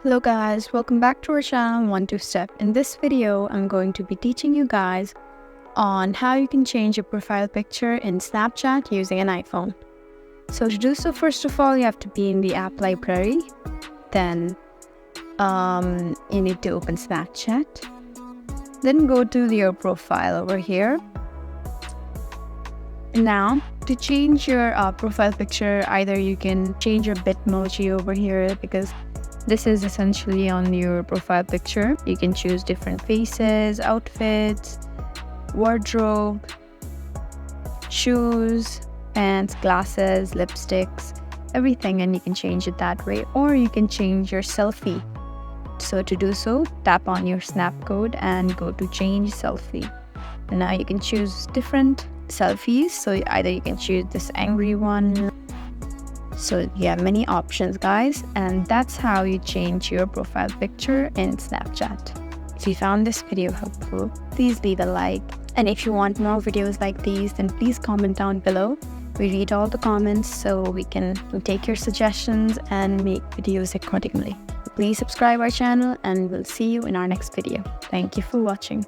Hello guys, welcome back to our channel 1-2-Step. In this video, I'm going to be teaching you guys on how you can change your profile picture in Snapchat using an iPhone. So to do so, first of all, you have to be in the app library. Then you need to open Snapchat. Then go to your profile over here. Now, to change your profile picture, either you can change your Bitmoji over here because this is essentially on your profile picture. You can choose different faces, outfits, wardrobe, shoes, pants, glasses, lipsticks, everything, and you can change it that way. Or you can change your selfie. So to do so, tap on your snap code and go to change selfie. And now you can choose different selfies. So either you can choose this angry one. So you have many options, guys, and that's how you change your profile picture in Snapchat. If you found this video helpful, please leave a like. And if you want more videos like these, then please comment down below. We read all the comments so we can take your suggestions and make videos accordingly. Please subscribe our channel and we'll see you in our next video. Thank you for watching.